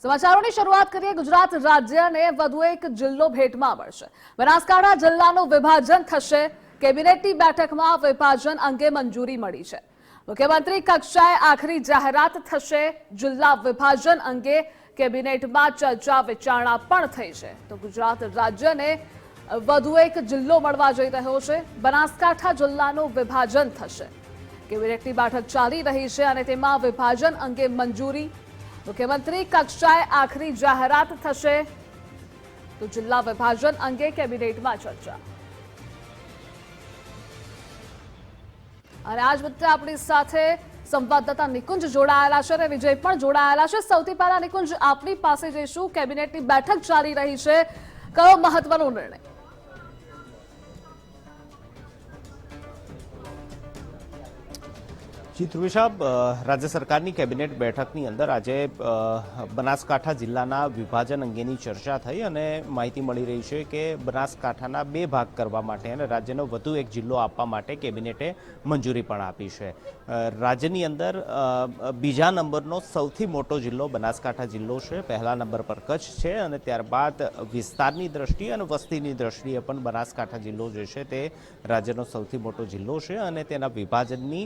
સમાચારોની શરૂઆત કરીએ। ગુજરાત રાજ્યને વધુ એક જિલ્લો ભેટમાં મળશે। બનાસકાંઠા જિલ્લાનું વિભાજન થશે। કેબિનેટની બેઠકમાં વિભાજન અંગે મંજૂરી મળી છે। મુખ્યમંત્રી કક્ષાએ આખરી જાહેરાત થશે। જિલ્લા વિભાજન અંગે કેબિનેટમાં ચર્ચા વિચારણા પણ થઈ છે। તો ગુજરાત રાજ્યને વધુ એક જિલ્લો મળવા જઈ રહ્યો છે। બનાસકાંઠા જિલ્લાનું વિભાજન થશે। કેબિનેટની બેઠક ચાલી રહી છે અને તેમાં વિભાજન અંગે મંજૂરી। મુખ્યમંત્રી કક્ષાએ આખરી જાહેરાત થશે। તો જિલ્લા વિભાજન અંગે કેબિનેટમાં ચર્ચા। અને આજ વખતે આપણી સાથે સંવાદદાતા નિકુંજ જોડાયેલા છે અને વિજય પણ જોડાયેલા છે। સૌથી પહેલા નિકુંજ, આપની પાસે જઈશું। કેબિનેટની બેઠક ચાલી રહી છે, કયો મહત્વનો નિર્ણય? જી ધ્રુવી સાહેબ, રાજ્ય સરકારની કેબિનેટ બેઠકની અંદર આજે બનાસકાંઠા જિલ્લાના વિભાજન અંગેની ચર્ચા થઈ અને માહિતી મળી રહી છે કે બનાસકાંઠાના બે ભાગ કરવા માટે અને રાજ્યનો વધુ એક જિલ્લો આપવા માટે કેબિનેટે મંજૂરી પણ આપી છે। રાજ્યની અંદર બીજા નંબરનો સૌથી મોટો જિલ્લો બનાસકાંઠા જિલ્લો છે। પહેલા નંબર પર કચ્છ છે અને ત્યારબાદ વિસ્તારની દ્રષ્ટિએ અને વસ્તીની દ્રષ્ટિએ પણ બનાસકાંઠા જિલ્લો જે છે તે રાજ્યનો સૌથી મોટો જિલ્લો છે અને તેના વિભાજનની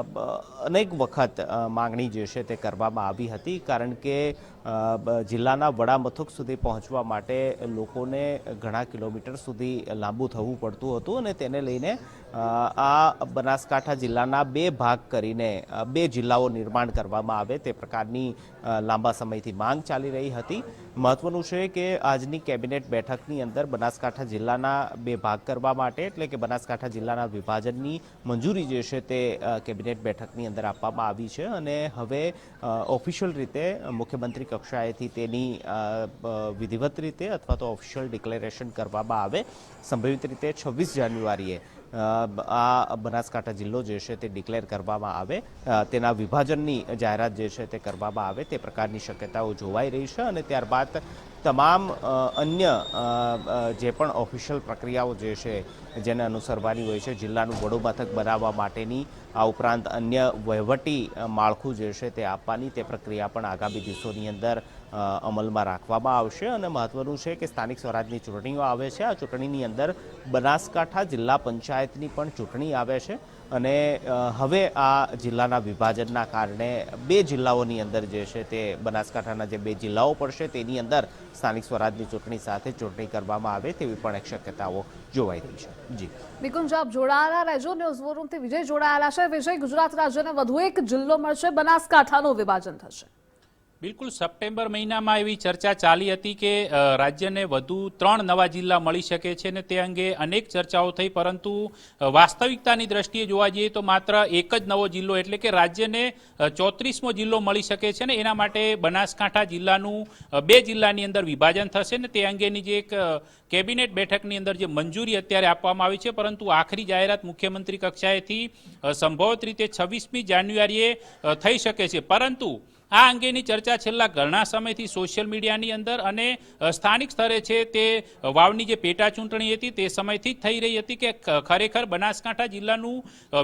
અનેક વખત માંગણી જે છે તે કરવામાં આવી હતી, કારણ કે જિલ્લાના વડા મથક સુધી પહોંચવા માટે લોકોને ઘણા કિલોમીટર સુધી લાંબુ થવું પડતું હતું અને તેને લઈને આ બનાસકાંઠા જિલ્લાના બે ભાગ કરીને બે જિલ્લાઓ નિર્માણ કરવામાં આવે તે પ્રકારની લાંબા સમયથી માંગ ચાલી રહી હતી। મહત્વનું છે કે આજની કેબિનેટ બેઠકની અંદર બનાસકાંઠા જિલ્લાના બે ભાગ કરવા માટે એટલે કે બનાસકાંઠા જિલ્લાના વિભાજનની મંજૂરી જે છે તે કેબિનેટ બેઠકની અંદર આપવામાં આવી છે અને હવે ઓફિશિયલ રીતે મુખ્યમંત્રી કક્ષાએથી તેની વિધિવત રીતે અથવા તો ઓફિશિયલ ડિક્લેરેશન કરવામાં આવે। સંભવિત રીતે 26 જાન્યુઆરીએ આ બનાસકાંઠા જિલ્લો જે છે તે ડિક્લેર કરવામાં આવે, તેના વિભાજનની જાહેરાત જે છે તે કરવામાં આવે તે પ્રકારની શક્યતાઓ જોવાઈ રહી છે અને ત્યારબાદ તમામ અન્ય જે પણ ઓફિશિયલ પ્રક્રિયાઓ જે છે જેને અનુસરવાની હોય છે, જિલ્લાનું વડું મથક બનાવવા માટેની, આ ઉપરાંત અન્ય વહીવટી માળખું જે છે તે આપવાની તે પ્રક્રિયા પણ આગામી દિવસોની અંદર અમલમાં રાખવામાં આવશે। અને મહત્વનું છે કે સ્થાનિક સ્વરાજની ચૂંટણીઓ આવે છે, આ ચૂંટણીની અંદર બનાસકાંઠા જિલ્લા પંચાયતની પણ ચૂંટણી આવે છે અને હવે આ જિલ્લાના વિભાજનના કારણે બે જિલ્લાઓની અંદર જે છે તે બનાસકાંઠાના જે બે જિલ્લાઓ પડશે તેની અંદર સ્થાનિક સ્વરાજની ચૂંટણી સાથે ચૂંટણી કરવામાં આવે તેવી પણ એક શક્યતાઓ જોવાઈ રહી છે। જી નિકુંજ, આપ જોડાયેલા રહેજો। ન્યૂઝ વોરરૂમથી વિજય જોડાયેલા છે। વિજય, ગુજરાત રાજ્યને વધુ એક જિલ્લો મળશે, બનાસકાંઠાનું વિભાજન થશે। બિલકુલ, સપ્ટેમ્બર મહિનામાં એવી ચર્ચા ચાલી હતી કે રાજ્યને વધુ 3 નવા જિલ્લા મળી શકે છે અને તે અંગે અનેક ચર્ચાઓ થઈ, પરંતુ વાસ્તવિકતાની દ્રષ્ટિએ જોવા જઈએ તો માત્ર એક જ નવો જિલ્લો એટલે કે રાજ્યને 34મો જિલ્લો મળી શકે છે ને એના માટે બનાસકાંઠા જિલ્લાનું બે જિલ્લાની અંદર વિભાજન થશે ને તે અંગેની જે એક કેબિનેટ બેઠકની અંદર જે મંજૂરી અત્યારે આપવામાં આવી છે, પરંતુ આખરી જાહેરાત મુખ્યમંત્રી કક્ષાએથી સંભવત રીતે 26મી જાન્યુઆરીએ થઈ શકે છે। પરંતુ આ અંગેની ચર્ચા છેલ્લા ઘણા સમયથી સોશિયલ મીડિયાની અંદર અને સ્થાનિક સ્તરે છે તે વાવની જે પેટા ચૂંટણી હતી તે સમયથી જ થઈ રહી હતી કે ખરેખર બનાસકાંઠા જિલ્લાનું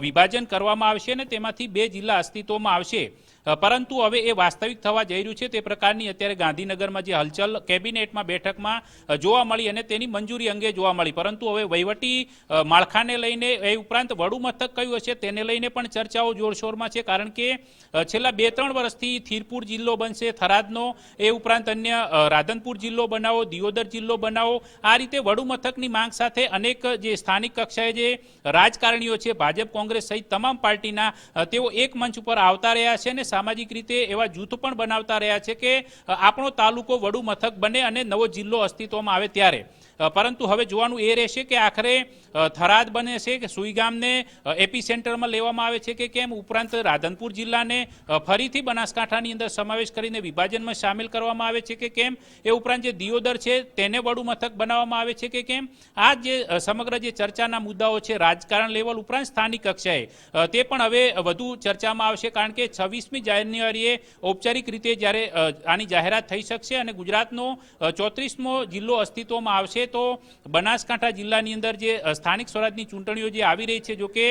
વિભાજન કરવામાં આવશે અને તેમાંથી બે જિલ્લા અસ્તિત્વમાં આવશે, પરંતુ હવે એ વાસ્તવિક થવા જઈ રહ્યું છે તે પ્રકારની અત્યારે ગાંધીનગરમાં જે હલચલ કેબિનેટમાં બેઠકમાં જોવા મળી અને તેની મંજૂરી અંગે જોવા મળી, પરંતુ હવે વહીવટી માળખાને લઈને એ ઉપરાંત વડું મથક કયું હશે તેને લઈને પણ ચર્ચાઓ જોરશોરમાં છે, કારણ કે છેલ્લા 2-3 વર્ષથી થીરપુર જિલ્લો બનશે થરાદનો, એ ઉપરાંત અન્ય રાધનપુર જિલ્લો બનાવો, દિયોદર જિલ્લો બનાવો, આ રીતે વડુ મથકની માંગ સાથે અનેક જે સ્થાનિક કક્ષાએ જે રાજકારણીઓ છે, ભાજપ, કોંગ્રેસ સહિત તમામ પાર્ટીના, તેઓ એક મંચ ઉપર આવતા રહ્યા છે અને સામાજિક રીતે એવા જૂથ પણ બનાવતા રહ્યા છે કે આપણો તાલુકો વડુ મથક બને અને નવો જિલ્લો અસ્તિત્વમાં આવે ત્યારે। પરંતુ હવે જોવાનું એ રહેશે કે આખરે થરાદ બને છે કે સુઈગામને એપી સેન્ટરમાં લેવામાં આવે છે કે કેમ, ઉપરાંત રાધનપુર જિલ્લાને ફરીથી બનાસકાંઠાની અંદર સમાવેશ કરીને વિભાજનમાં સામેલ કરવામાં આવે છે કે કેમ, એ ઉપરાંત જે દિયોદર છે તેને વડું મથક બનાવવામાં આવે છે કે કેમ, આ જે સમગ્ર જે ચર્ચાના મુદ્દાઓ છે રાજકારણ લેવલ ઉપરાંત સ્થાનિક કક્ષાએ તે પણ હવે વધુ ચર્ચામાં આવશે, કારણ કે 26મી જાન્યુઆરીએ ઔપચારિક રીતે જ્યારે આની જાહેરાત થઈ શકશે અને ગુજરાતનો 34મો જિલ્લો અસ્તિત્વમાં આવશે તો બનાસકાંઠા જિલ્લાની અંદર જે સ્થાનિક સ્વરાજની ચૂંટણીઓ જે આવી રહી છે, જો કે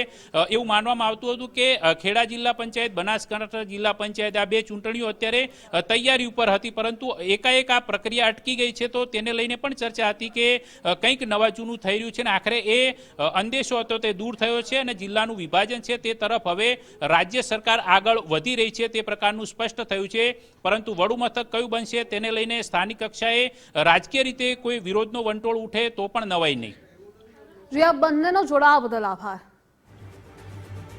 એવું માનવામાં આવતું હતું કે ખેડા જિલ્લા પંચાયત, બનાસકાંઠા જિલ્લા પંચાયત આ બે ચૂંટણીઓ અત્યારે તૈયારી ઉપર હતી, પરંતુ એકાએક આ પ્રક્રિયા અટકી ગઈ છે. તો તેને લઈને પણ ચર્ચા હતી કે કંઈક નવા જૂનું થઈ રહ્યું છે અને આખરે એ અંદેશો હતો તે દૂર થયો છે અને જિલ્લાનું વિભાજન છે તે તરફ હવે રાજ્ય સરકાર આગળ વધી રહી છે તે પ્રકારનું સ્પષ્ટ થયું છે. પરંતુ વડુ મથક કયું બનશે તેને લઈને સ્થાનિક કક્ષાએ રાજકીય રીતે કોઈ વિરોધનો વંટોળ ઉઠે તો પણ નવાઈ નહીં. જી, આ બંનેનો જોડાવા બદલ આભાર.